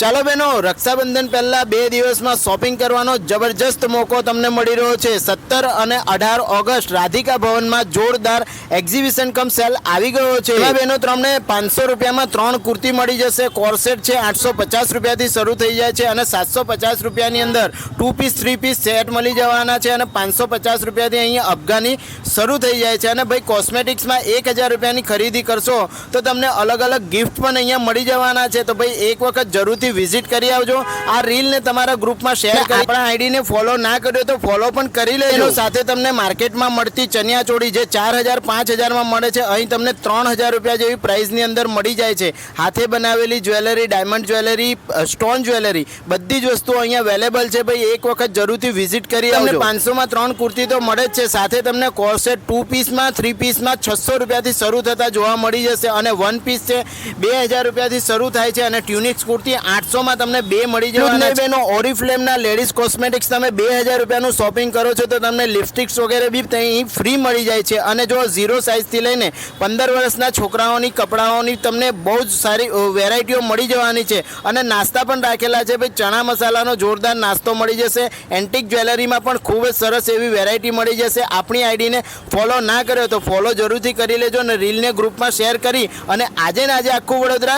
ચાલો બહેનો, રક્ષાબંધન પહેલા 2 દિવસમાં શોપિંગ કરવાનો જબરજસ્ત મોકો તમને મળી રહ્યો છે। 17 અને 18 ઓગસ્ટ રાધિકા ભવનમાં જોરદાર એક્ઝિબિશન કમ સેલ આવી ગયો છે। એમાં બહેનો તમને 500 રૂપિયામાં 3 કુર્તી મળી જશે। કોર્સેટ છે 850 રૂપિયાથી શરૂ થઈ જાય છે અને 750 રૂપિયાની અંદર 2 પીસ 3 પીસ સેટ મળી જવાના છે અને 550 રૂપિયાથી અહીંયા અફઘાની શરૂ થઈ જાય છે। અને ભાઈ કોસ્મેટિક્સમાં 1000 રૂપિયાની ખરીદી કરશો તો તમને અલગ અલગ ગિફ્ટ પણ અહીંયા મળી જવાના છે। તો ભાઈ એક વખત જરૂરથી વિઝિટ કરી આવજો। આ રીલને તમારા ગ્રુપમાં શેર કરી આપણા આઈડીને ફોલો ના કર્યો તો ફોલો પણ કરી લેજો। સાથે તમને માર્કેટમાં મળતી ચણિયાચોળી જે 4000 5000માં મળે છે, અહીં તમને 3000 રૂપિયા જેવી પ્રાઇસની અંદર મળી જાય છે। હાથે બનાવેલી jewellery, diamond jewellery, stone jewellery બધી જ વસ્તુઓ અહીંયા અવેલેબલ છે। ભાઈ એક વખત જરૂરથી વિઝિટ કરી આવજો। 500માં 3 કુર્તી તો મળે જ છે, સાથે તમને કોર્સેટ 2 પીસમાં 3 પીસમાં 600 રૂપિયાથી શરૂ થતા જોવા મળી જશે અને 1 પીસ છે 2000 રૂપિયાથી શરૂ થાય છે અને ટ્યુનિક્સ કુર્તી 800માં તમને 2 મળી જવાના છે। બેનો ઓરિફ્લેમના લેડીઝ કોસ્મેટિક્સ તમે 2000 રૂપિયાનું શોપિંગ કરો છો તો તમને લિપસ્ટિક્સ વગેરે બી અહીં ફ્રી મળી જાય છે। અને જો 0 સાઇઝથી લઈને 15 વર્ષના છોકરાઓની કપડાઓની તમને બહુ જ સારી વેરાયટીઓ મળી જવાની છે અને નાસ્તા પણ રાખેલા છે। ભાઈ ચણા મસાલાનો જોરદાર નાસ્તો મળી જશે। એન્ટિક જ્વેલરીમાં પણ ખૂબ જ સરસ એવી વેરાયટી મળી જશે। આપણી આઈડીને ફોલો ના કર્યો તો ફોલો જરૂરથી કરી લેજો અને રીલને ગ્રુપમાં શેર કરી અને આજે ને આજે આખું વડોદરા